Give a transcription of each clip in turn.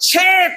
6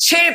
6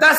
10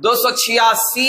286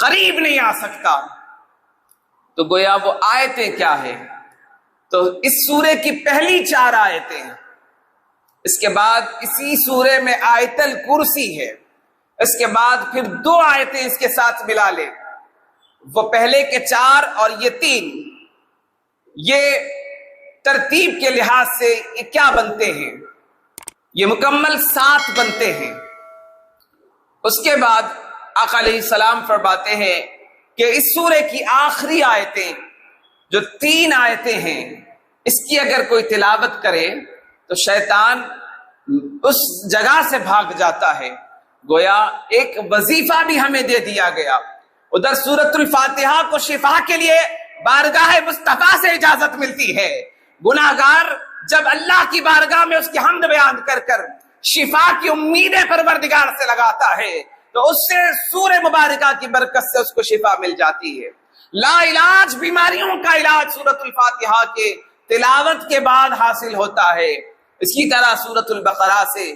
قریب نہیں آ سکتا۔ تو گویا وہ آیتیں کیا ہے؟ تو اس سورے کی پہلی 4 آیتیں، اس کے بعد اسی سورے میں آیت الکرسی ہے، اس کے بعد پھر 2 آیتیں اس کے ساتھ ملا لے، وہ پہلے کے 4 اور یہ 3، یہ ترتیب کے لحاظ سے یہ کیا بنتے ہیں؟ یہ مکمل 7 بنتے ہیں۔ اس کے بعد آقا علیہ السلام فرماتے ہیں کہ اس سورے کی آخری آیتیں جو 3 آیتیں ہیں، اس کی اگر کوئی تلاوت کرے تو شیطان اس جگہ سے بھاگ جاتا ہے۔ گویا ایک وظیفہ بھی ہمیں دے دیا گیا۔ ادھر سورۃ الفاتحہ کو شفا کے لیے بارگاہ مصطفیٰ سے اجازت ملتی ہے۔ گناہگار جب اللہ کی بارگاہ میں اس کی حمد بیان کر کر شفا کی امیدیں پروردگار سے لگاتا ہے تو اس سے سورہ مبارکہ کی برکت سے اس کو شفا مل جاتی ہے۔ لا علاج بیماریوں کا علاج سورۃ الفاتحہ کے تلاوت کے بعد حاصل ہوتا ہے۔ اسی طرح سورۃ البقرہ سے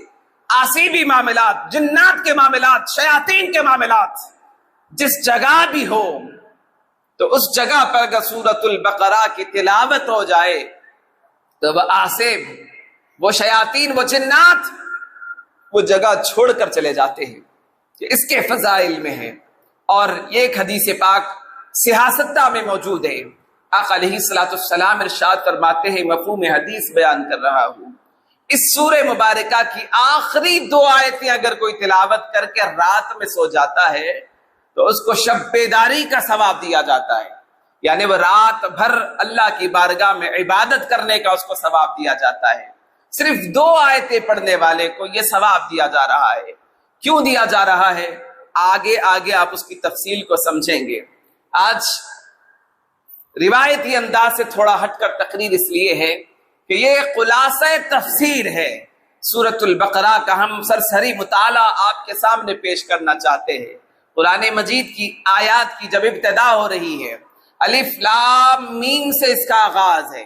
آسیبی معاملات، جنات کے معاملات، شیاطین کے معاملات جس جگہ بھی ہو تو اس جگہ پر اگر سورۃ البقرہ کی تلاوت ہو جائے تو وہ آسیب، وہ شیاطین، وہ جنات وہ جگہ چھوڑ کر چلے جاتے ہیں۔ کہ اس کے فضائل میں ہے، اور یہ ایک حدیث پاک سیاستہ میں موجود ہے۔ آقا علیہ السلام ارشاد فرماتے ہیں، مفہوم حدیث بیان کر رہا ہوں، اس سورہ مبارکہ کی آخری 2 آیتیں اگر کوئی تلاوت کر کے رات میں سو جاتا ہے تو اس کو شب بیداری کا ثواب دیا جاتا ہے، یعنی وہ رات بھر اللہ کی بارگاہ میں عبادت کرنے کا اس کو ثواب دیا جاتا ہے۔ صرف 2 آیتیں پڑھنے والے کو یہ ثواب دیا جا رہا ہے۔ کیوں دیا جا رہا ہے؟ آگے آپ اس کی تفصیل کو سمجھیں گے۔ آج روایتی انداز سے تھوڑا ہٹ کر تقریر اس لیے ہے کہ یہ خلاصہ تفسیر ہے سورۃ البقرہ کا، ہم سرسری مطالعہ آپ کے سامنے پیش کرنا چاہتے ہیں۔ قرآن مجید کی آیات کی جب ابتدا ہو رہی ہے، الف لام میم سے اس کا آغاز ہے،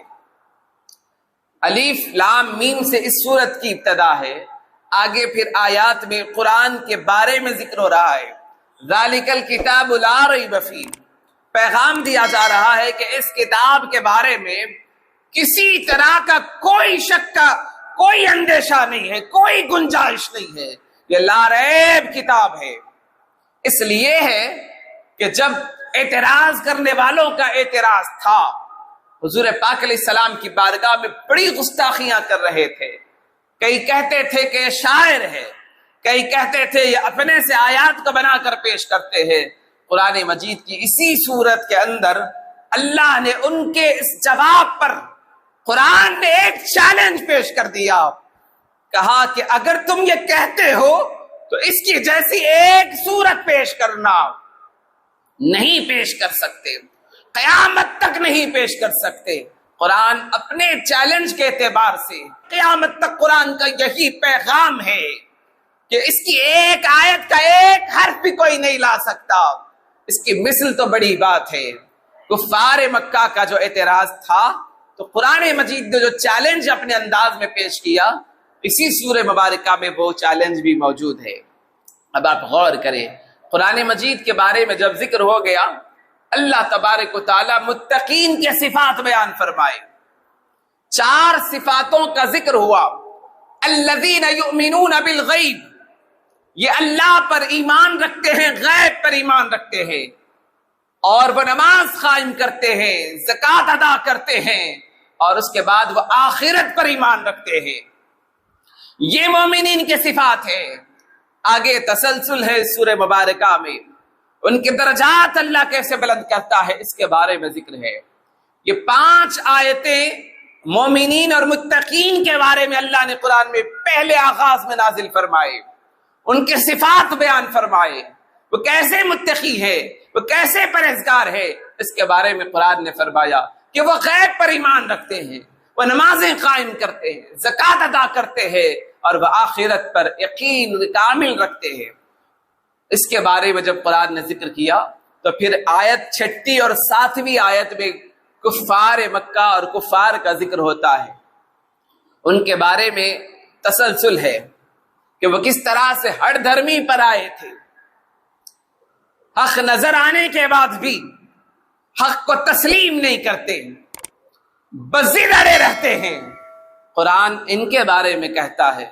الف لام میم سے اس سورت کی ابتدا ہے، آگے پھر آیات میں قرآن کے بارے میں ذکر ہو رہا ہے۔ ذالک الکتاب لا ریب فیہ، پیغام دیا جا رہا ہے کہ اس کتاب کے بارے میں کسی طرح کا کوئی شک کا کوئی اندیشہ نہیں ہے، کوئی گنجائش نہیں ہے، یہ لا ریب کتاب ہے۔ اس لیے ہے کہ جب اعتراض کرنے والوں کا اعتراض تھا، حضور پاک علیہ السلام کی بارگاہ میں بڑی گستاخیاں کر رہے تھے، کئی کہتے تھے کہ یہ شاعر ہے، کئی کہتے تھے یہ اپنے سے آیات کو بنا کر پیش کرتے ہیں۔ قرآن مجید کی اسی سورت کے اندر اللہ نے ان کے اس جواب پر قرآن نے ایک چیلنج پیش کر دیا، کہا کہ اگر تم یہ کہتے ہو تو اس کی جیسی ایک سورت پیش کرنا، نہیں پیش کر سکتے، قیامت تک نہیں پیش کر سکتے۔ قرآن اپنے چیلنج کے اعتبار سے قیامت تک قرآن کا یہی پیغام ہے کہ اس کی ایک آیت کا ایک حرف بھی کوئی نہیں لا سکتا۔ اس کی مثل تو بڑی بات ہے، کفار مکہ کا جو اعتراض تھا تو قرآن مجید نے جو چیلنج اپنے انداز میں پیش کیا، اسی سورہ مبارکہ میں وہ چیلنج بھی موجود ہے۔ اب آپ غور کریں، قرآن مجید کے بارے میں جب ذکر ہو گیا، اللہ تبارک و تعالی متقین کے صفات بیان فرمائے، 4 صفاتوں کا ذکر ہوا۔ الذین یؤمنون بالغیب، یہ اللہ پر ایمان رکھتے ہیں، غیب پر ایمان رکھتے ہیں، اور وہ نماز قائم کرتے ہیں، زکوٰۃ ادا کرتے ہیں، اور اس کے بعد وہ آخرت پر ایمان رکھتے ہیں۔ یہ مومنین کے صفات ہیں۔ آگے تسلسل ہے سورہ مبارکہ میں، ان کے درجات اللہ کیسے بلند کرتا ہے اس کے بارے میں ذکر ہے۔ یہ 5 آیتیں مومنین اور متقین کے بارے میں اللہ نے قرآن میں پہلے آغاز میں نازل فرمائے، ان کے صفات بیان فرمائے، وہ کیسے متقی ہے، وہ کیسے پرہیزگار ہے، اس کے بارے میں قرآن نے فرمایا کہ وہ غیب پر ایمان رکھتے ہیں، وہ نمازیں قائم کرتے ہیں، زکوٰۃ ادا کرتے ہیں، اور وہ آخرت پر یقین کامل رکھتے ہیں۔ اس کے بارے میں جب قرآن نے ذکر کیا تو پھر آیت 6 اور 7ویں آیت میں کفار مکہ اور کفار کا ذکر ہوتا ہے، ان کے بارے میں تسلسل ہے کہ وہ کس طرح سے ہر دھرمی پر آئے تھے، حق نظر آنے کے بعد بھی حق کو تسلیم نہیں کرتے، بضد اڑے رہتے ہیں۔ قرآن ان کے بارے میں کہتا ہے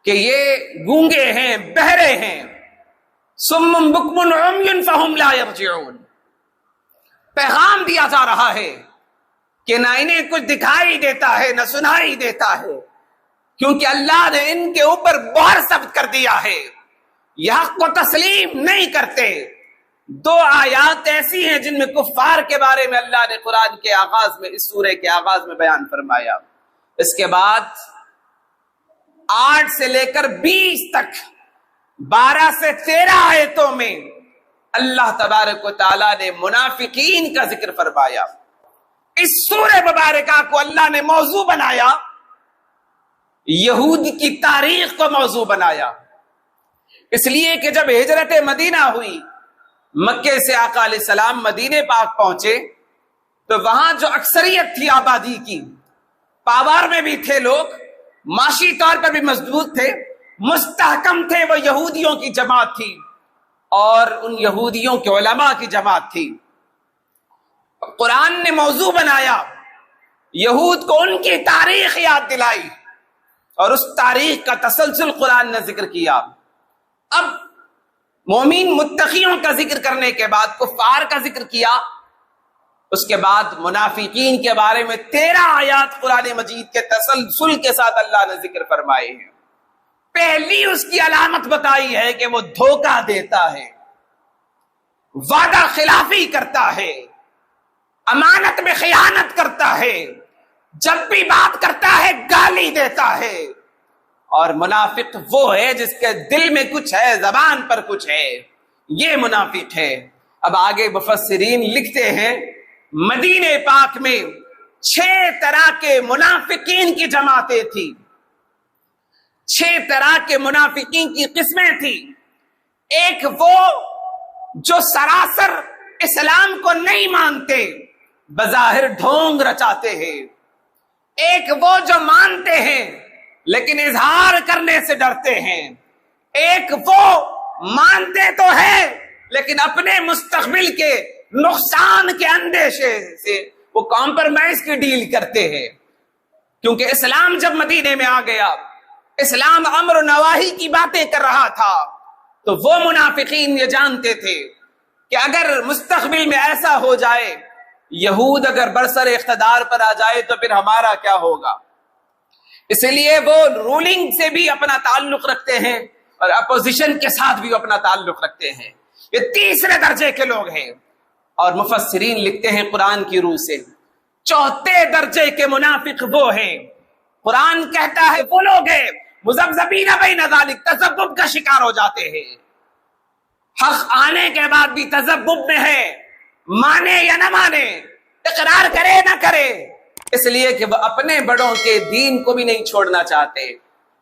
کہ یہ گونگے ہیں، بہرے ہیں، صم بکم عمی فہم لا یرجعون۔ پیغام دیا جا رہا ہے کہ نہ انہیں کچھ دکھائی دیتا ہے نہ سنائی دیتا ہے، کیونکہ اللہ نے ان کے اوپر مہر ثبت کر دیا ہے، یہ حق کو تسلیم نہیں کرتے۔ دو آیات ایسی ہیں جن میں کفار کے بارے میں اللہ نے قرآن کے آغاز میں، اس سورہ کے آغاز میں بیان فرمایا۔ اس کے بعد 8 سے لے کر 20 تک 12 سے 13 آیتوں میں اللہ تبارک و تعالیٰ نے منافقین کا ذکر فرمایا۔ اس سورہ مبارکہ کو اللہ نے موضوع بنایا، یہود کی تاریخ کو موضوع بنایا، اس لیے کہ جب ہجرت مدینہ ہوئی، مکے سے آقا علیہ السلام مدینہ پاک پہنچے، تو وہاں جو اکثریت تھی آبادی کی، پاور میں بھی تھے لوگ، معاشی طور پر بھی مضبوط تھے، مستحکم تھے، وہ یہودیوں کی جماعت تھی، اور ان یہودیوں کے علماء کی جماعت تھی۔ قرآن نے موضوع بنایا، یہود کو ان کی تاریخ یاد دلائی، اور اس تاریخ کا تسلسل قرآن نے ذکر کیا۔ اب مومن متقیوں کا ذکر کرنے کے بعد کفار کا ذکر کیا، اس کے بعد منافقین کے بارے میں 13 آیات قرآن مجید کے تسلسل کے ساتھ اللہ نے ذکر فرمائے ہیں۔ پہلی اس کی علامت بتائی ہے کہ وہ دھوکہ دیتا ہے، وعدہ خلافی کرتا ہے، امانت میں خیانت کرتا ہے، جب بھی بات کرتا ہے گالی دیتا ہے، اور منافق وہ ہے جس کے دل میں کچھ ہے، زبان پر کچھ ہے، یہ منافق ہے۔ اب آگے مفسرین لکھتے ہیں مدینہ پاک میں 6 طرح کے منافقین کی جماعتیں تھی، 6 طرح کے منافقین کی قسمیں تھی۔ ایک وہ جو سراسر اسلام کو نہیں مانتے، بظاہر ڈھونگ رچاتے ہیں، ایک وہ جو مانتے ہیں لیکن اظہار کرنے سے ڈرتے ہیں، ایک وہ مانتے تو ہے لیکن اپنے مستقبل کے نقصان کے اندیشے سے وہ کمپرومائز کی ڈیل کرتے ہیں، کیونکہ اسلام جب مدینے میں آ گیا، اسلام امر و نواہی کی باتیں کر رہا تھا، تو وہ منافقین یہ جانتے تھے کہ اگر مستقبل میں ایسا ہو جائے، یہود اگر برسر اقتدار پر آ جائے تو پھر ہمارا کیا ہوگا، اس لیے وہ رولنگ سے بھی اپنا تعلق رکھتے ہیں اور اپوزیشن کے ساتھ بھی اپنا تعلق رکھتے ہیں۔ یہ تیسرے درجے کے لوگ ہیں، اور مفسرین لکھتے ہیں قرآن کی روح سے چوتھے درجے کے منافق وہ ہیں۔ قرآن کہتا ہے وہ لوگ ہیں مذبذبین بین ذالک، تذبذب کا شکار ہو جاتے ہیں، حق آنے کے بعد بھی تذبذب میں ہے، مانے یا نہ مانے، اقرار کرے نہ کرے، اس لیے کہ وہ اپنے بڑوں کے دین کو بھی نہیں چھوڑنا چاہتے،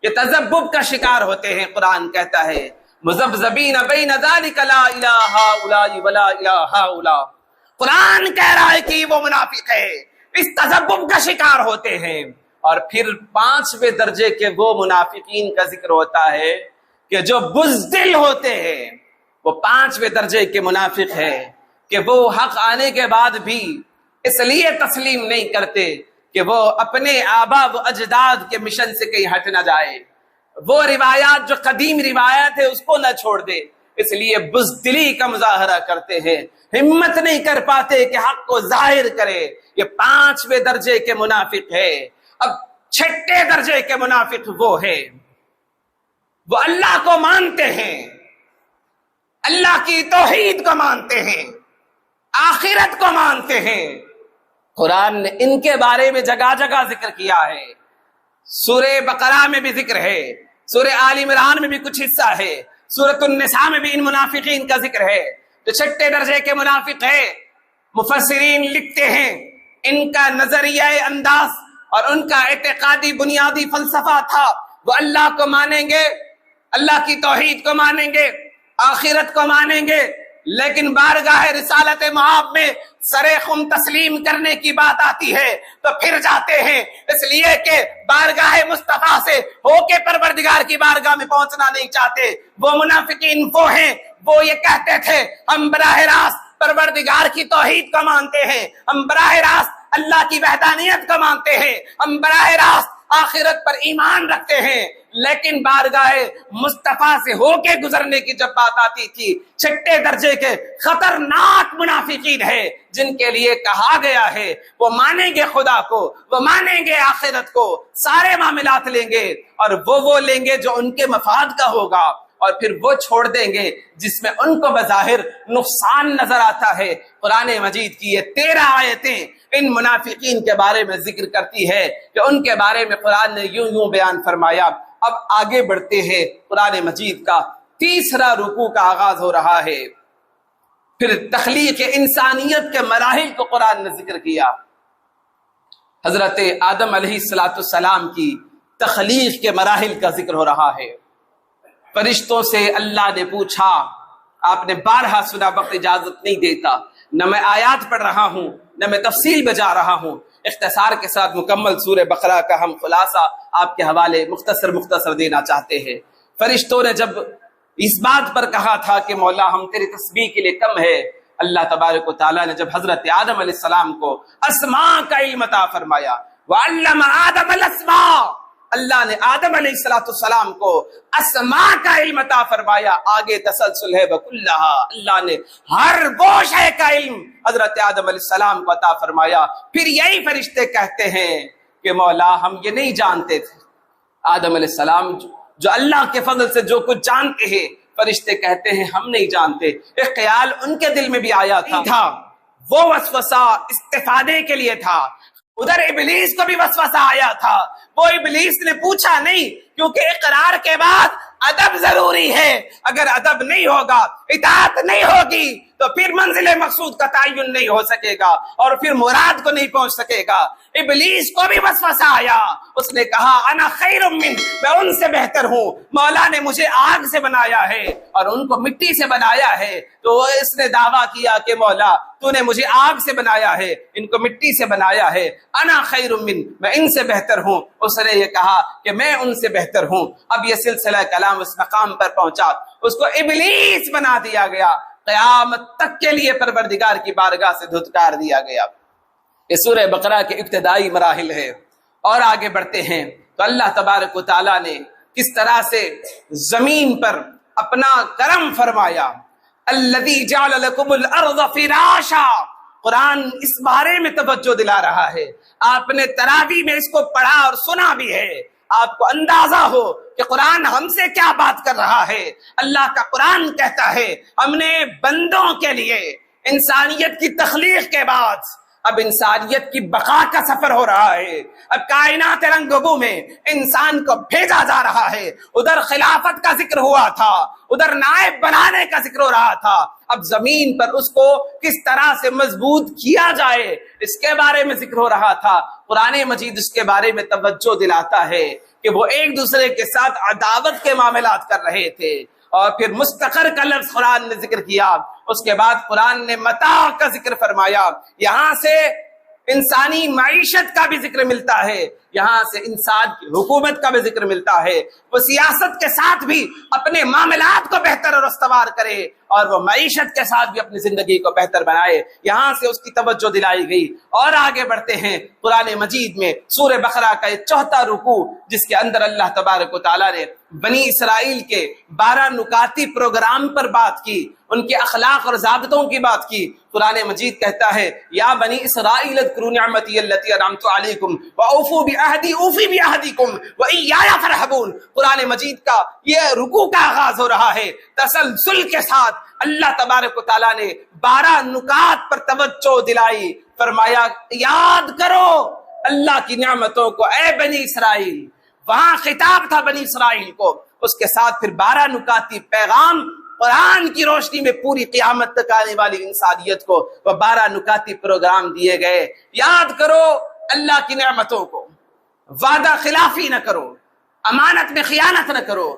یہ تذبذب کا شکار ہوتے ہیں۔ قرآن کہتا ہے مذبذبین بین ذالک لا الہ ہؤلاء ولا الہ ہؤلاء، قرآن کہہ رہا ہے کہ وہ منافق ہے، اس تذبذب کا شکار ہوتے ہیں۔ اور پھر 5ویں درجے کے وہ منافقین کا ذکر ہوتا ہے کہ جو بزدل ہوتے ہیں، وہ 5ویں درجے کے منافق ہے کہ وہ حق آنے کے بعد بھی اس لیے تسلیم نہیں کرتے کہ وہ اپنے آبا و اجداد کے مشن سے کہیں ہٹ نہ جائے، وہ روایات جو قدیم روایات ہے اس کو نہ چھوڑ دے، اس لیے بزدلی کا مظاہرہ کرتے ہیں، ہمت نہیں کر پاتے کہ حق کو ظاہر کرے۔ یہ 5ویں درجے کے منافق ہے۔ اب 6 درجے کے منافق وہ ہے، وہ اللہ کو مانتے ہیں، اللہ کی توحید کو مانتے ہیں، آخرت کو مانتے ہیں۔ قرآن نے ان کے بارے میں جگہ جگہ ذکر کیا ہے، سورہ بقرہ میں بھی ذکر ہے، سورہ آل عمران میں بھی کچھ حصہ ہے، سورۃ النساء میں بھی ان منافقین کا ذکر ہے، جو 6 درجے کے منافق ہے۔ مفسرین لکھتے ہیں ان کا نظریہ انداز اور ان کا اعتقادی بنیادی فلسفہ تھا، وہ اللہ کو مانیں گے، اللہ کی توحید کو مانیں گے، آخرت کو مانیں گے، لیکن بارگاہ رسالت مآب میں سرے خم تسلیم کرنے کی بات آتی ہے تو پھر جاتے ہیں، اس لیے کہ بارگاہ مصطفیٰ سے ہو کے پروردگار کی بارگاہ میں پہنچنا نہیں چاہتے۔ وہ منافقین وہ ہیں، وہ یہ کہتے تھے ہم براہ راست پروردگار کی توحید کو مانتے ہیں، ہم براہ راست اللہ کی وحدانیت کو مانتے ہیں، ہم براہ راست آخرت پر ایمان رکھتے ہیں، لیکن بارگاہ مصطفیٰ سے ہو کے گزرنے کی جب بات آتی تھی، چھٹے درجے کے خطرناک منافقین ہیں جن کے لیے کہا گیا ہے وہ مانیں گے خدا کو، وہ مانیں گے آخرت کو، سارے معاملات لیں گے، اور وہ لیں گے جو ان کے مفاد کا ہوگا، اور پھر وہ چھوڑ دیں گے جس میں ان کو بظاہر نقصان نظر آتا ہے۔ قرآن مجید کی یہ 13 آیتیں ان منافقین کے بارے میں ذکر کرتی ہے کہ ان کے بارے میں قرآن نے یوں بیان فرمایا۔ اب آگے بڑھتے ہیں، قرآن مجید کا تیسرا رکوع کا آغاز ہو رہا ہے۔ پھر تخلیق انسانیت کے مراحل کو قرآن نے ذکر کیا۔ حضرت آدم علیہ السلام کی تخلیق کے مراحل کا ذکر ہو رہا ہے۔ فرشتوں سے اللہ نے پوچھا، آپ نے بارہا سنا، وقت اجازت نہیں دیتا، نہ میں آیات پڑھ رہا ہوں نہ میں تفصیل بجا رہا ہوں، اختصار کے ساتھ مکمل سورہ بقرہ کا ہم خلاصہ آپ کے حوالے مختصر دینا چاہتے ہیں۔ فرشتوں نے جب اس بات پر کہا تھا کہ مولا ہم تیری تسبیح کے لیے کم ہے، اللہ تبارک و تعالیٰ نے جب حضرت آدم علیہ السلام کو اسماء کا علم عطا فرمایا، وعلم آدم الاسماء، اللہ نے آدم علیہ السلام کو اسماء کا علم عطا فرمایا، آگے تسلسل ہے بکلہا، اللہ نے ہر وہ شے کا علم حضرت آدم علیہ السلام کو عطا فرمایا۔ پھر یہی فرشتے کہتے ہیں کہ مولا ہم یہ نہیں جانتے تھے، آدم علیہ السلام جو اللہ کے فضل سے جو کچھ جانتے ہیں، فرشتے کہتے ہیں ہم نہیں جانتے۔ ایک خیال ان کے دل میں بھی آیا تھا، وہ وسوسہ استفادے کے لیے تھا۔ ادھر ابلیس کو بھی وسوسہ آیا تھا، وہ ابلیس نے پوچھا نہیں، کیونکہ اقرار کے بعد ادب ضروری ہے، اگر ادب نہیں ہوگا، اطاعت نہیں ہوگی تو پھر منزل مقصود کا تعین نہیں ہو سکے گا اور پھر مراد کو نہیں پہنچ سکے گا۔ ابلیس کو بھی وسوسہ آیا، اس نے کہا انا خیر من، میں ان سے بہتر ہوں، مولا نے مجھے آگ سے بنایا ہے اور ان کو مٹی سے بنایا ہے، تو اس نے دعویٰ کیا کہ مولا تو نے مجھے آگ سے بنایا ہے، ان کو مٹی سے بنایا ہے، انا خیر من، میں ان سے بہتر ہوں۔ اس نے یہ کہا کہ میں ان سے بہتر ہوں۔ اب یہ سلسلہ کلام اس مقام پر پہنچا، اس کو ابلیس بنا دیا گیا، قیامت تک کے لیے پروردگار کی بارگاہ سے دھتکار دیا گیا۔ یہ سورہ بقرہ کے ابتدائی مراحل ہے، اور آگے بڑھتے ہیں تو اللہ تبارک و تعالیٰ نے کس طرح سے زمین پر اپنا کرم فرمایا۔ الذی جعل لکم الارض فراشا، قرآن اس بارے میں توجہ دلا رہا ہے، آپ نے تراویح میں اس کو پڑھا اور سنا بھی ہے، آپ کو اندازہ ہو کہ قرآن ہم سے کیا بات کر رہا ہے۔ اللہ کا قرآن کہتا ہے ہم نے بندوں کے لیے انسانیت کی تخلیق کے بعد اب انسانیت کی بقا کا سفر ہو رہا ہے، اب کائنات رنگ بو میں انسان کو بھیجا جا رہا ہے۔ ادھر خلافت کا ذکر ہوا تھا، ادھر نائب بنانے کا ذکر ہو رہا تھا، اب زمین پر اس کو کس طرح سے مضبوط کیا جائے اس کے بارے میں ذکر ہو رہا تھا۔ قرآن مجید اس کے بارے میں توجہ دلاتا ہے کہ وہ ایک دوسرے کے ساتھ عداوت کے معاملات کر رہے تھے، اور پھر مستقر کا لفظ قرآن نے ذکر کیا، اس کے بعد قرآن نے متاع کا ذکر فرمایا۔ یہاں سے انسانی معیشت کا بھی ذکر ملتا ہے، یہاں سے انسان کی حکومت کا بھی ذکر ملتا ہے، وہ سیاست کے ساتھ بھی اپنے معاملات کو بہتر اور استوار کرے اور وہ معیشت کے ساتھ بھی اپنی زندگی کو بہتر بنائے، یہاں سے اس کی توجہ دلائی گئی۔ اور آگے بڑھتے ہیں قرآن مجید میں سورہ بقرہ کا یہ چوتھا رکوع، جس کے اندر اللہ تبارک و تعالیٰ نے بنی اسرائیل کے 12 نکاتی پروگرام پر بات کی، ان کے اخلاق اور ضابطوں کی بات کی۔ قرآن مجید کہتا ہے یا بنی اسرائیل اذکروا نعمتی التی انعمت علیکم واوفوا بعہدی اوفی بعہدکم وایای فارہبون۔ قرآن مجید کا یہ رکوع کا آغاز ہو رہا ہے، تسلسل کے ساتھ اللہ تبارک و تعالیٰ نے 12 نکات پر توجہ دلائی، فرمایا یاد کرو اللہ کی نعمتوں کو اے بنی اسرائیل، وہاں خطاب تھا بنی اسرائیل کو، اس کے ساتھ پھر 12 نکاتی پیغام قرآن کی روشنی میں پوری قیامت تک آنے والی انسانیت کو وہ 12 نکاتی پروگرام دیے گئے۔ یاد کرو اللہ کی نعمتوں کو، وعدہ خلافی نہ کرو، امانت میں خیانت نہ کرو،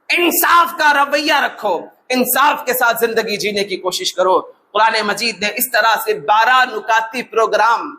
انصاف کا رویہ رکھو، انصاف کے ساتھ زندگی جینے کی کوشش کرو۔ قرآن مجید نے اس طرح سے 12 نکاتی پروگرام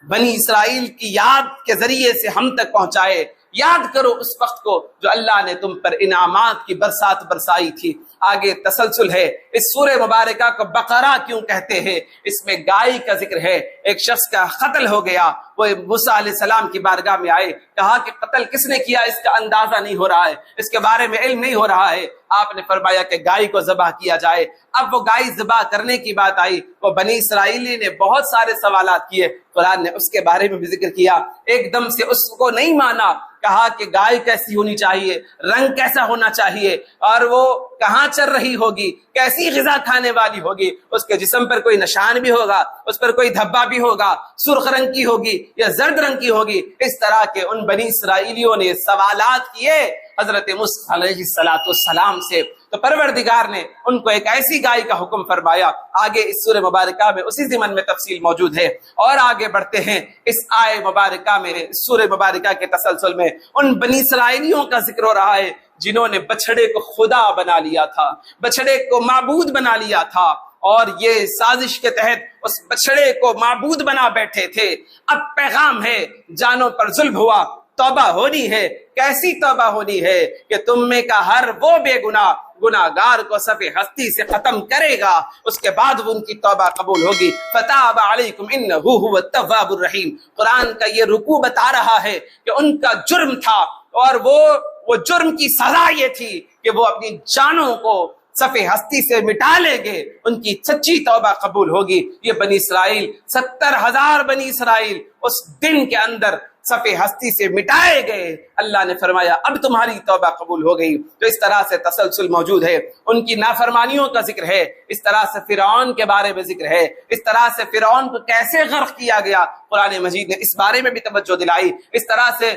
بنی اسرائیل کی یاد کے ذریعے سے ہم تک پہنچائے. یاد کرو اس وقت کو جو اللہ نے تم پر انعامات کی برسات برسائی تھی. آگے تسلسل ہے. اس سورہ مبارکہ کو بقرہ کیوں کہتے ہیں؟ اس میں گائے کا ذکر ہے. ایک شخص کا قتل ہو گیا, وہ موسیٰ علیہ السلام کی بارگاہ میں آئے, کہا کہ قتل کس نے کیا اس کا اندازہ نہیں ہو رہا ہے, اس کے بارے میں علم نہیں ہو رہا ہے. آپ نے فرمایا کہ گائے کو ذبح کیا جائے. اب وہ گائے ذبح کرنے کی بات آئی, وہ بنی اسرائیلی نے بہت سارے سوالات کیے, قرآن نے اس کے بارے میں بھی ذکر کیا. ایک دم سے اس کو نہیں مانا, کہا کہ گائے کیسی ہونی چاہیے, رنگ کیسا ہونا چاہیے, اور وہ کہاں چر رہی ہوگی, کیسی غذا کھانے والی ہوگی, اس کے جسم پر کوئی نشان بھی ہوگا, اس پر کوئی دھبا بھی ہوگا, سرخ رنگ کی ہوگی یا زرد رنگ کی ہوگی. اس طرح کے ان بنی اسرائیلیوں نے سوالات کیے حضرت موسیٰ علیہ السلام سے. تو پروردگار نے ان کو ایک ایسی گائے کا حکم فرمایا. آگے اس سورہ مبارکہ میں اسی ضمن میں تفصیل موجود ہے. اور آگے بڑھتے ہیں. اس آیے مبارکہ میں, اس سورہ مبارکہ کے تسلسل میں ان بنی اسرائیلیوں کا ذکر ہو رہا ہے جنہوں نے بچڑے کو خدا بنا لیا تھا, بچڑے کو معبود بنا لیا تھا, اور یہ سازش کے تحت اس بچڑے کو معبود بنا بیٹھے تھے. اب پیغام ہے, جانوں پر ظلم ہوا, توبہ ہونی ہے. کیسی توبہ ہونی ہے کہ تم میں کا ہر وہ بے گناہ گناہگار کو صفِ ہستی سے ختم کرے گا, اس کے بعد ان کی توبہ قبول ہوگی. فتاب علیکم انہ هو التواب الرحیم. قرآن کا یہ رکوع بتا رہا ہے کہ ان کا جرم تھا, اور وہ جرم کی سزا یہ تھی کہ وہ اپنی جانوں کو صفِ ہستی سے مٹا لیں گے, ان کی سچی توبہ قبول ہوگی. یہ بنی اسرائیل 70,000 بنی اسرائیل اس دن کے اندر صفِ ہستی سے مٹائے گئے. اللہ نے فرمایا اب تمہاری توبہ قبول ہو گئی. تو اس طرح سے تسلسل موجود ہے. ان کی نافرمانیوں کا ذکر ہے, اس طرح سے فرعون کے بارے میں ذکر ہے, اس طرح سے فرعون کو کیسے غرق کیا گیا قرآن مجید نے اس بارے میں بھی توجہ دلائی. اس طرح سے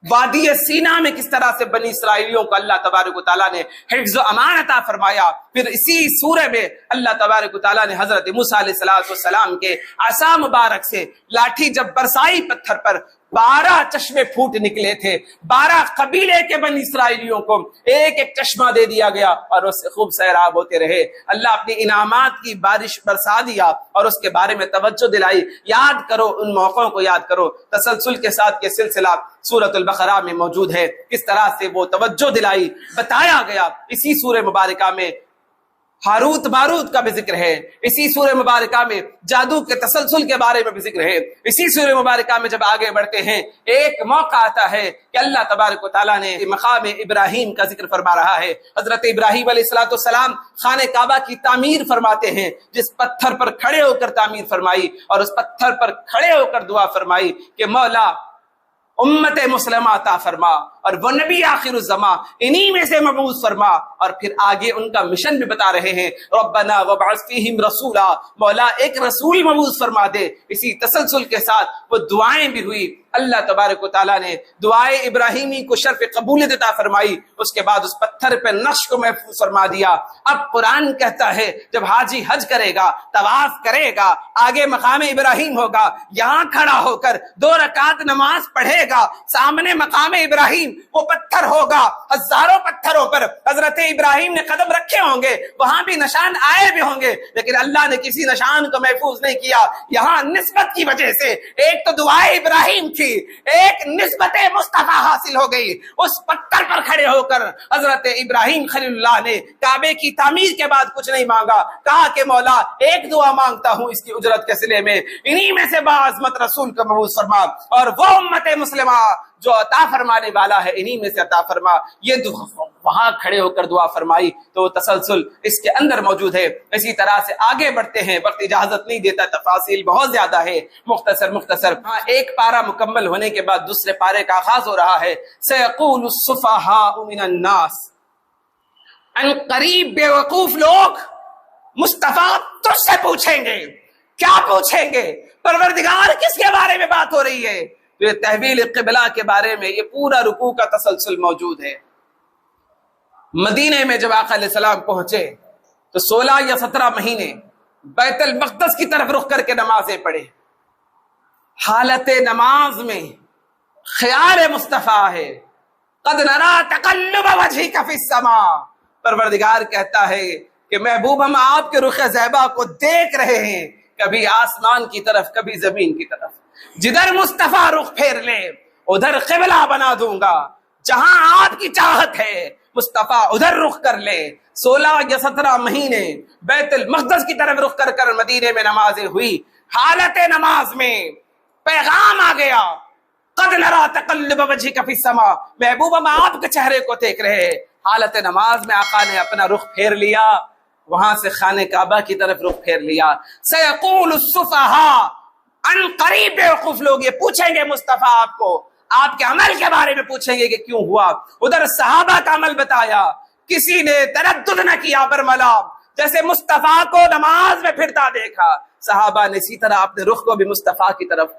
وادی سینا میں کس طرح سے بنی اسرائیلیوں کو اللہ تبارک و تعالیٰ نے حفظ و امان عطا فرمایا. پھر اسی سورہ میں اللہ تبارک و تعالیٰ نے حضرت موسیٰ علیہ السلام کے عصا مبارک سے لاٹھی جب برسائی پتھر پر, 12 چشمے پھوٹ نکلے تھے. 12 قبیلے کے بنی اسرائیلیوں کو ایک ایک چشمہ دے دیا گیا اور اس سے خوب سیراب ہوتے رہے. اللہ اپنی انعامات کی بارش برسا دیا اور اس کے بارے میں توجہ دلائی. یاد کرو, ان موقعوں کو یاد کرو. تسلسل کے ساتھ یہ سلسلہ سورۃ البقرہ میں موجود ہے. کس طرح سے وہ توجہ دلائی, بتایا گیا. اسی سورہ مبارکہ میں ہاروت ماروت کا بھی ذکر ہے. اسی سورہ مبارکہ میں جادو کے تسلسل کے بارے میں بھی ذکر ہے. اسی سورہ مبارکہ میں جب آگے بڑھتے ہیں ایک موقع آتا ہے کہ اللہ تبارک و تعالیٰ نے مقام ابراہیم کا ذکر فرما رہا ہے. حضرت ابراہیم علیہ السلام خانہ کعبہ کی تعمیر فرماتے ہیں, جس پتھر پر کھڑے ہو کر تعمیر فرمائی اور اس پتھر پر کھڑے ہو کر دعا فرمائی کہ مولا امت مسلمہ عطا فرما, اور وہ نبی آخر الزمان انہی میں سے مبعوث فرما. اور پھر آگے ان کا مشن بھی بتا رہے ہیں, ربنا وابعث فیہم رسولا, مولا ایک رسول مبعوث فرما دے. اسی تسلسل کے ساتھ وہ دعائیں بھی ہوئی. اللہ تبارک و تعالیٰ نے دعائے ابراہیمی کو شرف قبولیت عطا فرمائی. اس کے بعد اس پتھر پہ نقش کو محفوظ فرما دیا. اب قرآن کہتا ہے جب حاجی حج کرے گا, طواف کرے گا, آگے مقام ابراہیم ہوگا, یہاں کھڑا ہو کر 2 رکعت نماز پڑھے گا, سامنے مقام ابراہیم وہ پتھر ہوگا. ہزاروں پتھروں پر حضرت ابراہیم نے قدم رکھے ہوں گے, وہاں بھی نشان آئے بھی ہوں گے, لیکن اللہ نے کسی نشان کو محفوظ نہیں کیا. یہاں نسبت کی وجہ سے ایک تو دعائے ابراہیم تھی, ایک نسبت مصطفیٰ حاصل ہو گئی. اس پتھر پر کھڑے ہو کر حضرت ابراہیم خلیل اللہ نے کعبے کی تعمیر کے بعد کچھ نہیں مانگا, کہا کہ مولا ایک دعا مانگتا ہوں اس کی اجرت کے صلے میں, انہی میں سے باعظمت رسول کا مبعوث فرما, اور وہ امت مسلمہ جو عطا فرمانے والا ہے انہی میں سے عطا فرما. یہ وہاں کھڑے ہو کر دعا فرمائی. تو تسلسل اس کے اندر موجود ہے. اسی طرح سے آگے بڑھتے ہیں, وقت اجازت نہیں دیتا, تفاصیل بہت زیادہ ہے, مختصر ایک پارہ مکمل ہونے کے بعد دوسرے پارے کا آغاز ہو رہا ہے. سیقول السفہاء من الناس, ان قریب بے وقوف لوگ مصطفیٰ تجھ سے پوچھیں گے. کیا پوچھیں گے؟ پروردگار کس کے بارے میں بات ہو رہی ہے؟ تو یہ تحویل قبلہ کے بارے میں یہ پورا رکوع کا تسلسل موجود ہے. مدینے میں جب آقا علیہ السلام پہنچے تو 16 یا 17 مہینے بیت المقدس کی طرف رخ کر کے نمازیں پڑھے. حالت نماز میں خیال مصطفیٰ ہے, قد نرا تقلب وجهک فی السماء. پروردگار کہتا ہے کہ محبوب ہم آپ کے رخ زیبا کو دیکھ رہے ہیں، کبھی آسمان کی طرف کبھی زمین کی طرف، جدھر مصطفیٰ رخ پھیر لے ادھر قبلہ بنا دوں گا، جہاں آپ کی چاہت ہے مصطفیٰ ادھر رخ کر لے۔ 16 یا 17 مہینے بیت المقدس کی طرف رخ کر کر مدینے میں نمازیں ہوئی، حالت نماز میں پیغام آ گیا، قد نرا تقلب وجهك في السماء، محبوب ہم آپ کے چہرے کو دیکھ رہے ہیں۔ حالت نماز میں آقا نے اپنا رخ پھیر لیا، وہاں سے خانہ کعبہ کی طرف رخ پھیر لیا۔ سیقول السفہاء، ان قریب بیوقوف لوگ یہ پوچھیں گے مصطفیٰ آپ کو، آپ کے عمل کے بارے میں پوچھیں گے کہ کیوں ہوا۔ ادھر صحابہ کا عمل بتایا، کسی نے تردد نہ کیا برملا، جیسے مصطفیٰ کو نماز میں پھرتا دیکھا صحابہ نے اسی طرح اپنے رخ کو بھی مصطفیٰ کی طرف،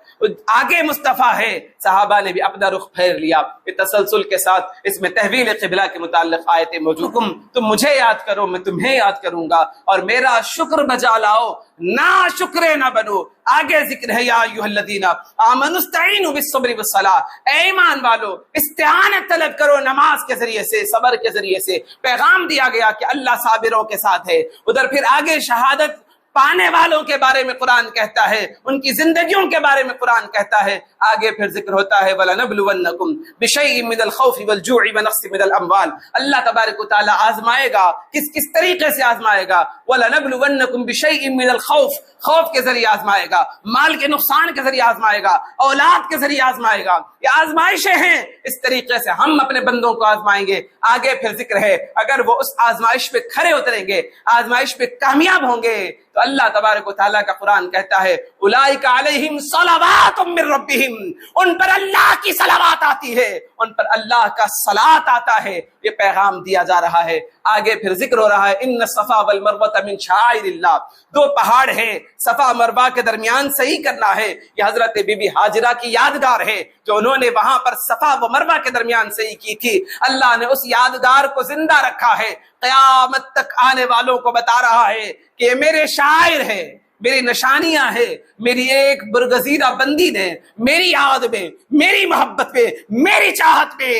آگے مصطفیٰ ہے صحابہ نے بھی اپنا رخ پھیر لیا۔ یہ تسلسل کے ساتھ اس میں تحویل قبلہ کے متعلق آیتیں موجود، تم مجھے یاد کرو میں تمہیں یاد کروں گا، اور میرا شکر بجا لاؤ نہ شکرے نہ بنو۔ آگے ذکر ہے یا ایھا الذین آمنوا استعینوا بالصبر والصلاۃ، اے ایمان والو استعانت طلب کرو نماز کے ذریعے سے، صبر کے ذریعے سے۔ پیغام دیا گیا کہ اللہ صابروں کے ساتھ ہے۔ ادھر پھر آگے شہادت پانے والوں کے بارے میں قرآن کہتا ہے، ان کی زندگیوں کے بارے میں قرآن کہتا ہے۔ آگے پھر ذکر ہوتا ہے وَلَنَبْلُوَنَّكُمْ بِشَيْءٍ مِّنَ الْخَوْفِ وَالْجُوعِ وَنَقْصٍ مِّنَ الْأَمْوَالِ، اللہ تبارک و تعالیٰ آزمائے گا، کس طریقے سے آزمائے گا؟ وَلَنَبْلُوَنَّكُمْ بِشَيْءٍ مِّنَ الْخَوْفِ، خوف کے ذریعے آزمائے گا، مال کے نقصان کے ذریعے آزمائے گا، اولاد کے ذریعے آزمائے گا۔ یہ آزمائشیں ہیں، اس طریقے سے ہم اپنے بندوں کو آزمائیں گے۔ آگے پھر ذکر ہے اگر وہ اس آزمائش پہ کھڑے اتریں گے، آزمائش پہ کامیاب ہوں گے، تو اللہ تبارک و تعالیٰ کا قرآن کہتا ہے اولئک علیہم صلوات من ربہم، ان پر اللہ کی صلوات آتی ہے، ان پر اللہ کا صلاۃ آتا ہے۔ یہ پیغام دیا جا رہا ہے۔ آگے پھر ذکر ہو رہا ہے ان الصفا والمروہ من شعائر اللہ، دو پہاڑ ہیں، صفا مروہ کے درمیان صحیح کرنا ہے۔ یہ حضرت بی بی ہاجرہ کی یادگار ہے جو انہوں نے وہاں پر صفا و مروہ کے درمیان صحیح کی تھی۔ اللہ نے اس یادگار کو زندہ رکھا ہے، قیامت تک آنے والوں کو بتا رہا ہے کہ یہ میرے شاعر ہیں، میری نشانیاں ہیں، میری ایک برگزیدہ بندی نے میری یاد میں، میری محبت پہ، میری چاہت پہ،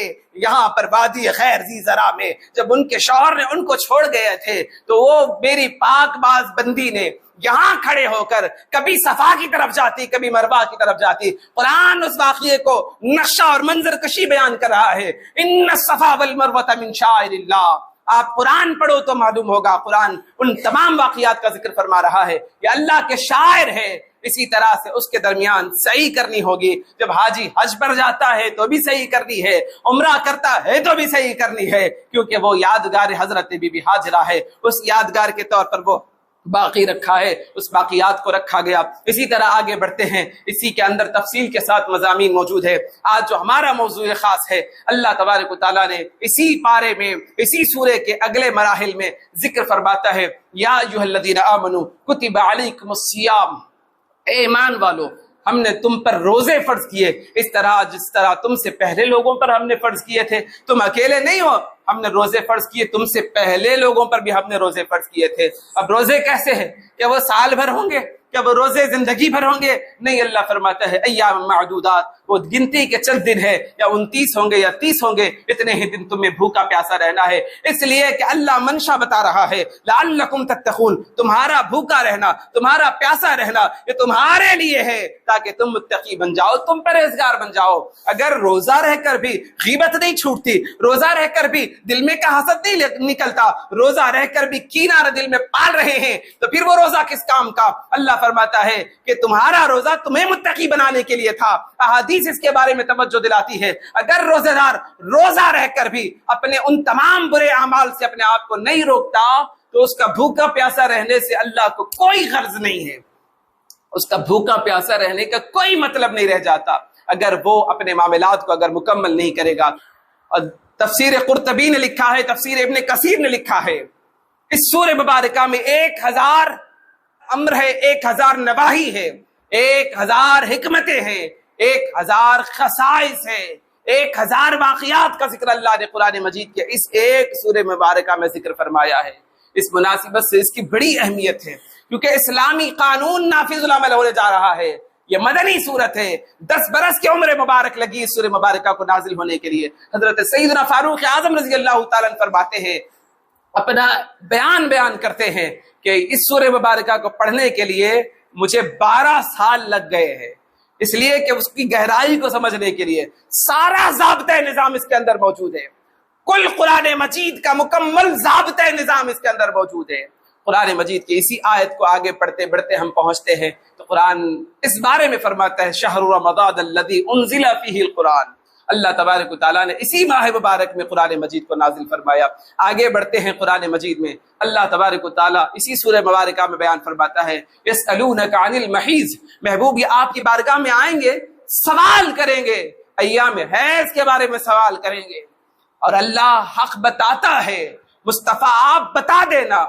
یہاں پر وادی خیر زی زرا میں جب ان کے شوہر نے ان کو چھوڑ گئے تھے تو وہ میری پاک باز بندی نے یہاں کھڑے ہو کر کبھی صفا کی طرف جاتی کبھی مروہ کی طرف جاتی۔ قرآن اس واقعے کو نقشہ اور منظر کشی بیان کر رہا ہے، ان الصفا والمروہ من شعائر اللہ۔ آپ قرآن پڑھو تو معلوم ہوگا، قرآن ان تمام واقعات کا ذکر فرما رہا ہے، یہ اللہ کے شاعر ہے۔ اسی طرح سے اس کے درمیان صحیح کرنی ہوگی، جب حاجی حج پر جاتا ہے تو بھی صحیح کرنی ہے، عمرہ کرتا ہے تو بھی صحیح کرنی ہے، کیونکہ وہ یادگار حضرت بی بی ہاجرہ ہے، اس یادگار کے طور پر وہ باقی رکھا ہے، اس باقیات کو رکھا گیا۔ اسی طرح آگے بڑھتے ہیں، اسی کے اندر تفصیل کے ساتھ مضامین موجود ہے۔ آج جو ہمارا موضوع خاص ہے، اللہ تبارک و تعالیٰ نے اسی پارے میں، اسی سورے کے اگلے مراحل میں ذکر فرماتا ہے یا ایھا الذین آمنوا کتب علیکم الصیام، اے ایمان والو ہم نے تم پر روزے فرض کیے، اس طرح جس طرح تم سے پہلے لوگوں پر ہم نے فرض کیے تھے۔ تم اکیلے نہیں ہو، ہم نے روزے فرض کیے، تم سے پہلے لوگوں پر بھی ہم نے روزے فرض کیے تھے۔ اب روزے کیسے ہیں؟ کیا وہ سال بھر ہوں گے؟ کیا وہ روزے زندگی بھر ہوں گے؟ نہیں، اللہ فرماتا ہے ایام معدودات، وہ گنتی کے چند دن ہے، یا 29 ہوں گے یا 30 ہوں گے، اتنے ہی دن تمہیں بھوکا پیاسا رہنا ہے۔ اس لیے کہ اللہ منشا بتا رہا ہے لعلکم تتقون، تمہارا بھوکا رہنا، تمہارا پیاسا رہنا یہ تمہارے لیے ہے تاکہ تم متقی بن جاؤ، تم پرہیزگار بن جاؤ۔ اگر روزہ رہ کر بھی غیبت نہیں چھوٹتی، روزہ رہ کر بھی دل میں کا حسد نہیں نکلتا، روزہ رہ کر بھی کینہ دل میں پال رہے ہیں، تو پھر وہ روزہ کس کام کا؟ اللہ فرماتا ہے کہ تمہارا روزہ تمہیں متقی بنانے کے لیے تھا۔ احادیث اس کے بارے میں توجہ دلاتی ہے، اگر روزہ دار روزہ رہ کر بھی اپنے ان تمام برے اعمال سے اپنے آپ کو نہیں روکتا تو اس کا بھوکا پیاسا رہنے سے اللہ کو کوئی غرض نہیں ہے، اس کا بھوکا پیاسا رہنے کا کوئی مطلب نہیں رہ جاتا اگر وہ اپنے معاملات کو اگر مکمل نہیں کرے گا۔ اور تفسیر قرطبی نے لکھا ہے، تفسیر ابن کثیر نے لکھا ہے، اس سورہ مبارکہ میں 1000 امر ہے، 1000 نواہی ہے، 1000 حکمتیں ہیں، 1000 خصائص ہے، 1000 واقعات کا ذکر اللہ نے قرآن مجید کے اس ایک سورہ مبارکہ میں ذکر فرمایا ہے۔ اس مناسبت سے اس کی بڑی اہمیت ہے، کیونکہ اسلامی قانون نافذ العمل ہونے جا رہا ہے۔ یہ مدنی صورت ہے، 10 برس کی عمر مبارک لگی اس سورہ مبارکہ کو نازل ہونے کے لیے۔ حضرت سیدنا فاروق اعظم رضی اللہ تعالیٰ عنہ فرماتے ہیں اپنا بیان کرتے ہیں کہ اس سورہ مبارکہ کو پڑھنے کے لیے مجھے 12 سال لگ گئے ہیں، اس لیے کہ اس کی گہرائی کو سمجھنے کے لیے سارا ضابطۂ نظام اس کے اندر موجود ہے، کل قرآن مجید کا مکمل ضابطۂ نظام اس کے اندر موجود ہے۔ قرآن مجید کی اسی آیت کو آگے پڑھتے بڑھتے ہم پہنچتے ہیں تو قرآن اس بارے میں فرماتا ہے شہر رمضان الذی انزل فیہ القرآن، اللہ تبارک و تعالیٰ نے اسی ماہ مبارک میں قرآن مجید کو نازل فرمایا۔ آگے بڑھتے ہیں قرآن مجید میں اللہ تبارک و تعالیٰ اسی سورہ مبارکہ میں بیان فرماتا ہے یسألونک عن المحیض، محبوب یہ آپ کی بارگاہ میں آئیں گے، سوال کریں گے، ایام حیض کے بارے میں سوال کریں گے، اور اللہ حق بتاتا ہے، مصطفیٰ آپ بتا دینا،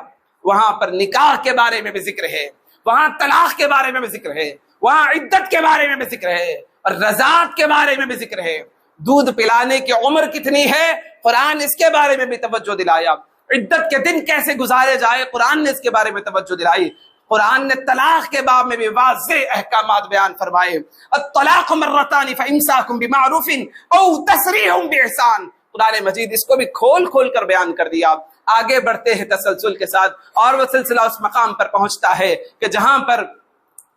وہاں پر نکاح کے بارے میں بھی ذکر ہے، وہاں طلاق کے بارے میں بھی ذکر ہے، وہاں عدت کے بارے میں بھی ذکر ہے، اور رضاعت کے بارے میں بھی ذکر ہے، دودھ پلانے کی عمر کتنی ہے قرآن اس کے بارے میں بھی توجہ دلایا، عدت کے دن کیسے گزارے جائے قرآن نے اس کے بارے میں توجہ دلائی، قرآن نے طلاق کے باب میں بھی واضح احکامات بیان فرمائے، الطلاق مرتان فامساک بمعروف او تسریح باحسان، قرآن مجید اس کو بھی کھول کھول کر بیان کر دیا۔ آگے بڑھتے ہیں تسلسل کے ساتھ، اور وہ سلسلہ اس مقام پر پہنچتا ہے کہ جہاں پر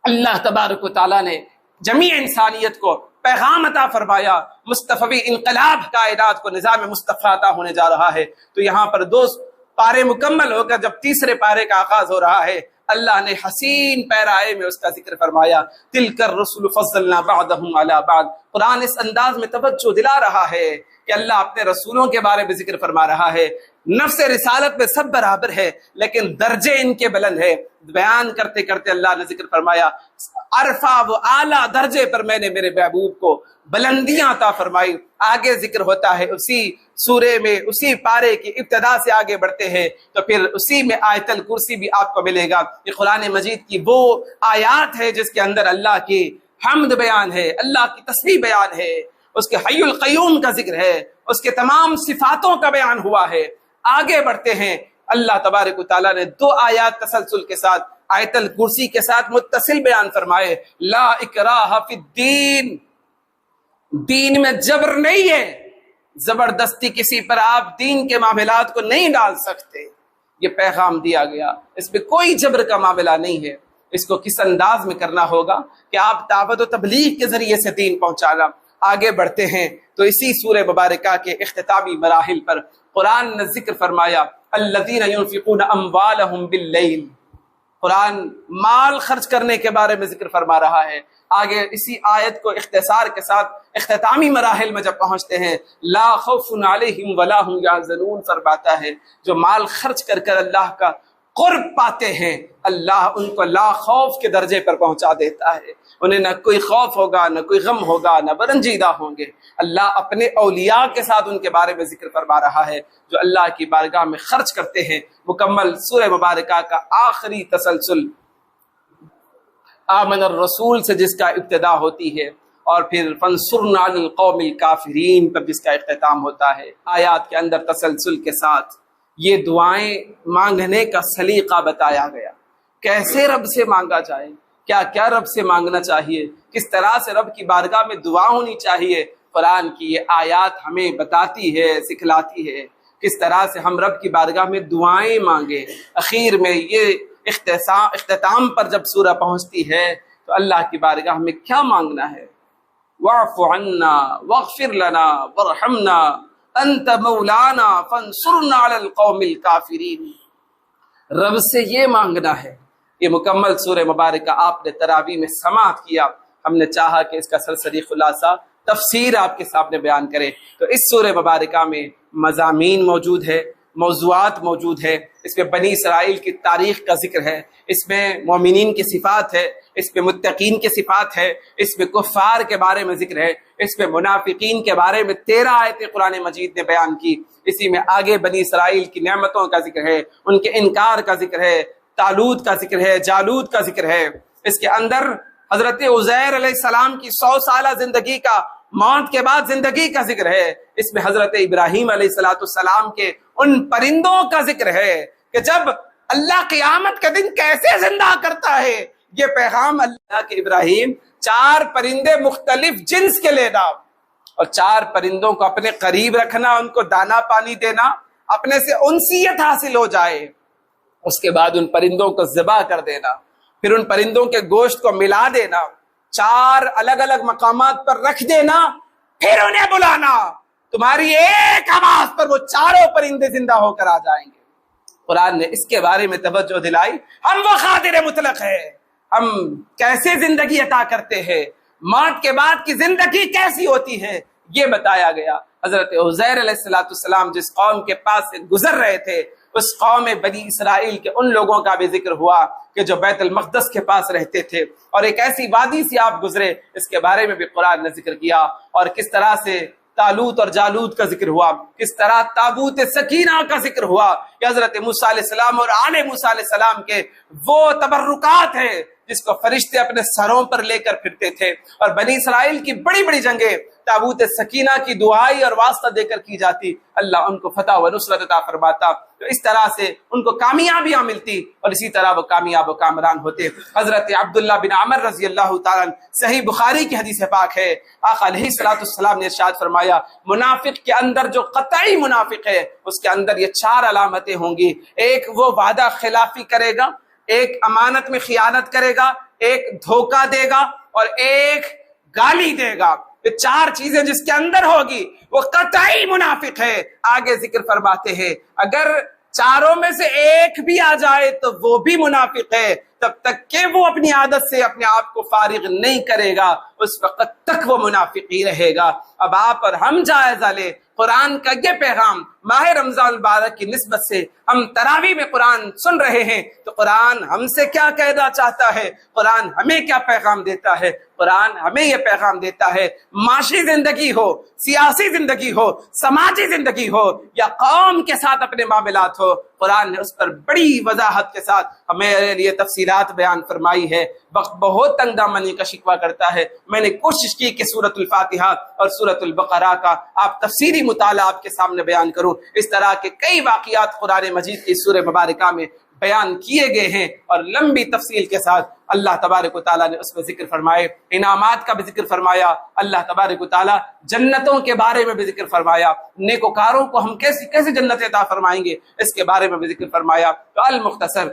اللہ تبارک و تعالیٰ نے جمیع انسانیت کو پیغام عطا فرمایا، مصطفی انقلاب کائنات کو نظام مصطفیٰ عطا ہونے جا رہا ہے، تو یہاں پر 2 پارے مکمل ہو کر جب تیسرے پارے کا آغاز ہو رہا ہے اللہ نے حسین پیرائے میں اس کا ذکر فرمایا، تلک الرسل فضلنا بعضهم علی بعض، قرآن اس انداز میں توجہ دلا رہا ہے کہ اللہ اپنے رسولوں کے بارے میں ذکر فرما رہا ہے، نفس رسالت میں سب برابر ہے لیکن درجے ان کے بلند ہے، بیان کرتے کرتے اللہ نے ذکر فرمایا عرفہ و اعلیٰ درجے پر میں نے میرے محبوب کو بلندیاں عطا فرمائی۔ آگے ذکر ہوتا ہے اسی سورے میں، اسی پارے کی ابتدا سے آگے بڑھتے ہیں تو پھر اسی میں آیت الکرسی بھی آپ کو ملے گا۔ یہ قرآن مجید کی وہ آیات ہے جس کے اندر اللہ کی حمد بیان ہے، اللہ کی تسبیح بیان ہے، اس کے حی القیوم کا ذکر ہے، اس کے تمام صفاتوں کا بیان ہوا ہے۔ آگے بڑھتے ہیں اللہ تبارک و تعالیٰ نے 2 آیات تسلسل کے ساتھ آیت الکرسی کے ساتھ متصل بیان فرمائے، لا اکراہ فی الدین، دین میں جبر نہیں ہے، زبردستی کسی پر آپ دین کے معاملات کو نہیں ڈال سکتے، یہ پیغام دیا گیا، اس میں کوئی جبر کا معاملہ نہیں ہے، اس کو کس انداز میں کرنا ہوگا کہ آپ دعوت و تبلیغ کے ذریعے سے دین پہنچانا۔ آگے بڑھتے ہیں تو اسی سورہ مبارکہ کے اختتامی مراحل پر قرآن نے ذکر فرمایا الذین ينفقون اموالهم باللیل، قرآن مال خرچ کرنے کے بارے میں ذکر فرما رہا ہے۔ آگے اسی آیت کو اختصار کے ساتھ اختتامی مراحل میں جب پہنچتے ہیں لا خوف علیہم ولا هم یحزنون فرماتا ہے جو مال خرچ کر کر اللہ کا قرب پاتے ہیں اللہ ان کو لا خوف کے درجے پر پہنچا دیتا ہے، انہیں نہ کوئی خوف ہوگا، نہ کوئی غم ہوگا، نہ برنجیدہ ہوں گے۔ اللہ اپنے اولیاء کے ساتھ ان کے بارے میں ذکر فرما رہا ہے جو اللہ کی بارگاہ میں خرچ کرتے ہیں۔ مکمل سورہ مبارکہ کا آخری تسلسل آمن الرسول سے جس کا ابتدا ہوتی ہے اور پھر فانصرنا علی القوم الکافرین پر جس کا اختتام ہوتا ہے، آیات کے اندر تسلسل کے ساتھ یہ دعائیں مانگنے کا سلیقہ بتایا گیا، کیسے رب سے مانگا جائے، کیا کیا رب سے مانگنا چاہیے، کس طرح سے رب کی بارگاہ میں دعا ہونی چاہیے۔ قرآن کی یہ آیات ہمیں بتاتی ہے، سکھلاتی ہے کس طرح سے ہم رب کی بارگاہ میں دعائیں مانگے۔ اخیر میں یہ اختتام پر جب سورہ پہنچتی ہے تو اللہ کی بارگاہ میں کیا مانگنا ہے، واعف عنا واغفر لنا وارحمنا انت مولانا فانصرنا علی القوم الکافرین، رب سے یہ مانگنا ہے۔ یہ مکمل سورہ مبارکہ آپ نے تراویح میں سماعت کیا، ہم نے چاہا کہ اس کا سرسری خلاصہ تفسیر آپ کے سامنے بیان کریں تو اس سورہ مبارکہ میں مضامین موجود ہے، موضوعات موجود ہے، اس میں بنی اسرائیل کی تاریخ کا ذکر ہے، اس میں مومنین کی صفات ہے، اس میں متقین کی صفات ہے، اس میں کفار کے بارے میں ذکر ہے، اس میں منافقین کے بارے میں 13 آیتیں قرآن مجید نے بیان کی، اسی میں آگے بنی اسرائیل کی نعمتوں کا ذکر ہے، ان کے انکار کا ذکر ہے، طالوت کا ذکر ہے، جالوت کا ذکر ہے، اس کے اندر حضرت عزیر علیہ السلام کی 100 سالہ زندگی کا، موت کے بعد زندگی کا ذکر ہے، اس میں حضرت ابراہیم علیہ السلام کے ان پرندوں کا ذکر ہے کہ جب اللہ قیامت کا دن کیسے زندہ کرتا ہے، یہ پیغام اللہ کے ابراہیم 4 پرندے مختلف جنس کے لینا اور 4 پرندوں کو اپنے قریب رکھنا، ان کو دانا پانی دینا، اپنے سے انسیت حاصل ہو جائے، اس کے بعد ان پرندوں کو ذبح کر دینا، پھر ان پرندوں کے گوشت کو ملا دینا، 4 الگ الگ مقامات پر رکھ دینا، پھر انہیں بلانا، تمہاری ایک آواز پر وہ 4 پرندے زندہ ہو کر آ جائیں گے۔ قرآن نے اس کے بارے میں توجہ دلائی۔ ہم وہ قادر مطلق ہے، ہم کیسے زندگی عطا کرتے ہیں، موت کے بعد کی زندگی کیسی ہوتی ہے، یہ بتایا گیا۔ حضرت عزیر علیہ السلام جس قوم کے پاس سے گزر رہے تھے، اس قوم بنی اسرائیل کے ان لوگوں کا بھی ذکر ہوا کہ جو بیت المقدس کے پاس رہتے تھے، اور ایک ایسی وادی سے آپ گزرے، اس کے بارے میں بھی قرآن نے ذکر کیا، اور کس طرح سے طالوت اور جالوت کا ذکر ہوا، کس طرح تابوت سکینہ کا ذکر ہوا، کہ حضرت موسیٰ علیہ السلام اور آل موسیٰ علیہ السلام کے وہ تبرکات ہیں جس کو فرشتے اپنے سروں پر لے کر پھرتے تھے، اور بنی اسرائیل کی بڑی بڑی جنگیں تابوت سکینہ کی دعائی اور واسطہ دے کر کی جاتی، اللہ ان کو فتح و نصرت عطا فرماتا، تو اس طرح سے ان کو کامیابیاں ملتی، اور اسی طرح وہ کامیاب و کامران ہوتے۔ حضرت عبداللہ بن عمر رضی اللہ تعالیٰ عنہ، صحیح بخاری کی حدیث پاک ہے، آقا علیہ السلام نے ارشاد فرمایا، منافق کے اندر جو قطعی منافق ہے، اس کے اندر یہ 4 علامتیں ہوں گی۔ ایک، وہ وعدہ خلافی کرے گا، ایک امانت میں خیانت کرے گا، ایک دھوکہ دے گا، اور ایک گالی دے گا۔ یہ 4 چیزیں جس کے اندر ہوگی وہ قطعی منافق ہے۔ آگے ذکر فرماتے ہیں اگر 4 میں سے ایک بھی آ جائے تو وہ بھی منافق ہے، تب تک کہ وہ اپنی عادت سے اپنے آپ کو فارغ نہیں کرے گا، اس وقت تک وہ منافق ہی رہے گا۔ اب آپ اور ہم جائزہ لیں، قرآن کا یہ پیغام ماہ رمضان المبارک کی نسبت سے ہم تراویح میں قرآن سن رہے ہیں، تو قرآن ہم سے کیا کہنا چاہتا ہے، قرآن ہمیں کیا پیغام دیتا ہے؟ قرآن ہمیں یہ پیغام دیتا ہے، معاشی زندگی ہو، سیاسی زندگی ہو، سماجی زندگی ہو، یا قوم کے ساتھ اپنے معاملات ہو، قرآن نے اس پر بڑی وضاحت کے ساتھ ہمیں لیے تفصیلات بیان فرمائی ہے۔ وقت بہت تنگ دامنی کا شکوہ کرتا ہے، میں نے کوشش کی کہ سورۃ الفاتحہ اور سورۃ البقرہ کا آپ تفسیری مطالعہ آپ کے سامنے بیان کروں۔ اس طرح کے کئی واقعات قرآن مجید کی سورہ مبارکہ میں بیان کیے گئے ہیں، اور لمبی تفصیل کے ساتھ اللہ تبارک و تعالیٰ نے اس میں ذکر فرمائے، انعامات کا بھی ذکر فرمایا، اللہ تبارک و تعالیٰ جنتوں کے بارے میں بھی ذکر فرمایا، نیکوکاروں کو ہم کیسے جنت عطا فرمائیں گے اس کے بارے میں بھی ذکر فرمایا۔ تو المختصر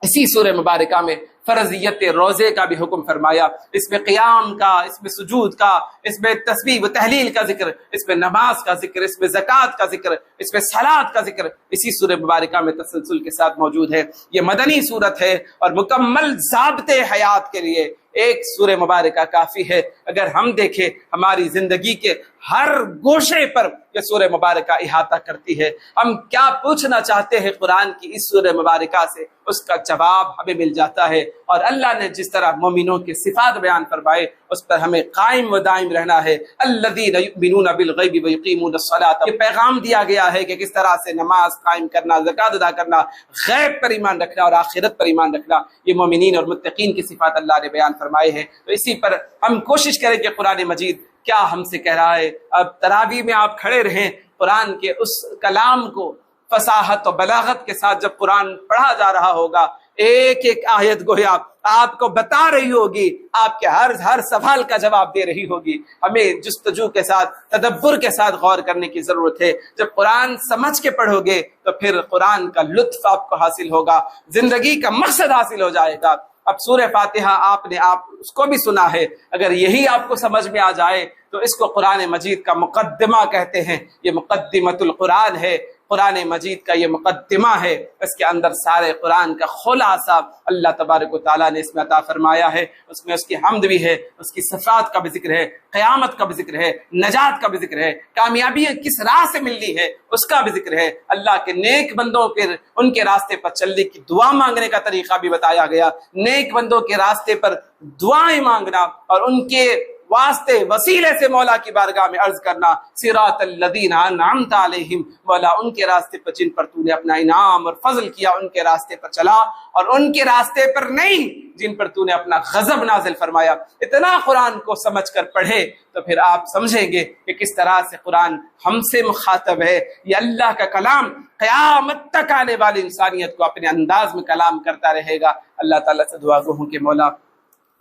اسی سورہ مبارکہ میں فرضیت روزے کا بھی حکم فرمایا، اس میں قیام کا، اس میں سجود کا، اس میں تسبیح و تحلیل کا ذکر، اس میں نماز کا ذکر، اس میں زکوٰۃ کا ذکر، اس میں صلاۃ کا ذکر اسی سورہ مبارکہ میں تسلسل کے ساتھ موجود ہے۔ یہ مدنی صورت ہے، اور مکمل ضابطے حیات کے لیے ایک سورہ مبارکہ کافی ہے۔ اگر ہم دیکھیں ہماری زندگی کے ہر گوشے پر یہ سورہ مبارکہ احاطہ کرتی ہے۔ ہم کیا پوچھنا چاہتے ہیں قرآن کی اس سورہ مبارکہ سے، اس کا جواب ہمیں مل جاتا ہے، اور اللہ نے جس طرح مومنوں کے صفات بیان فرمائے اس پر ہمیں قائم و دائم رہنا ہے۔ الذین یؤمنون بالغیب ویقیمون الصلاۃ، یہ پیغام دیا گیا ہے کہ کس طرح سے نماز قائم کرنا، زکوٰۃ ادا کرنا، غیب پر ایمان رکھنا اور آخرت پر ایمان رکھنا، یہ مومنین اور متقین کی صفات اللہ نے بیان فرمائے ہیں۔ تو اسی پر ہم کوشش کریں کہ قرآن مجید کیا ہم سے کہہ رہا ہے۔ اب تراویح میں آپ کھڑے رہیں، قرآن کے اس کلام کو فصاحت و بلاغت کے ساتھ جب قرآن پڑھا جا رہا ہوگا، ایک ایک آیت گویا آپ کو بتا رہی ہوگی، آپ کے ہر سوال کا جواب دے رہی ہوگی۔ ہمیں جستجو کے ساتھ، تدبر کے ساتھ غور کرنے کی ضرورت ہے۔ جب قرآن سمجھ کے پڑھو گے تو پھر قرآن کا لطف آپ کو حاصل ہوگا، زندگی کا مقصد حاصل ہو جائے گا۔ اب سورہ فاتحہ آپ نے اس کو بھی سنا ہے، اگر یہی آپ کو سمجھ میں آ جائے تو اس کو قرآن مجید کا مقدمہ کہتے ہیں۔ یہ مقدمۃ القرآن ہے، قرآن مجید کا یہ مقدمہ ہے، اس کے اندر سارے قرآن کا خلاصہ اللہ تبارک و تعالیٰ نے اس میں عطا فرمایا ہے۔ اس میں اس کی حمد بھی ہے، اس کی صفات کا بھی ذکر ہے، قیامت کا بھی ذکر ہے، نجات کا بھی ذکر ہے، کامیابی کس راہ سے ملنی ہے اس کا بھی ذکر ہے، اللہ کے نیک بندوں کے ان کے راستے پر چلنے کی دعا مانگنے کا طریقہ بھی بتایا گیا۔ نیک بندوں کے راستے پر دعائیں مانگنا اور ان کے واسطے وسیلے سے مولا کی بارگاہ میں عرض کرنا، صراط الذین انعمت علیہم، مولا ان کے راستے پر جن پر تو نے اپنا انعام اور فضل کیا ان کے راستے پر چلا، اور ان کے راستے پر نہیں جن پر تو نے اپنا غضب نازل فرمایا۔ اتنا قرآن کو سمجھ کر پڑھے تو پھر آپ سمجھیں گے کہ کس طرح سے قرآن ہم سے مخاطب ہے۔ یہ اللہ کا کلام قیامت تک آنے والی انسانیت کو اپنے انداز میں کلام کرتا رہے گا۔ اللہ تعالیٰ سے دعا گو ہوں کہ مولا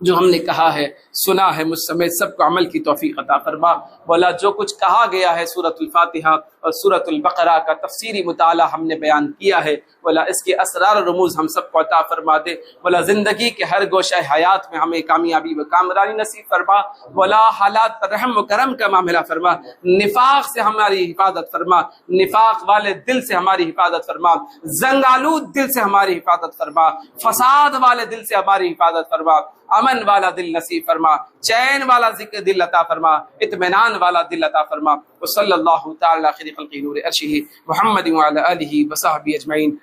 جو ہم نے کہا ہے سنا ہے مجھ سمیت سب کو عمل کی توفیق عطا فرما۔ مولا جو کچھ کہا گیا ہے سورۃ الفاتحہ اور سورۃ البقرہ کا تفسیری مطالعہ ہم نے بیان کیا ہے، مولا اس کے اسرار و رموز ہم سب کو عطا فرما دے۔ مولا زندگی کے ہر گوشہ حیات میں ہمیں کامیابی و کامرانی نصیب فرما۔ مولا حالات پر رحم و کرم کا معاملہ فرما، نفاق سے ہماری حفاظت فرما، نفاق والے دل سے ہماری حفاظت فرما، زنگ آلود دل سے ہماری حفاظت فرما، فساد والے دل سے ہماری حفاظت فرما، امن والا دل نصیب فرما، چین والا ذکر دل عطا فرما، اطمینان والا دل عطا فرما۔ وصلی اللہ تعالی خیر خلق نور عرشہ محمد وعلی آلہ وصحبہ اجمعین۔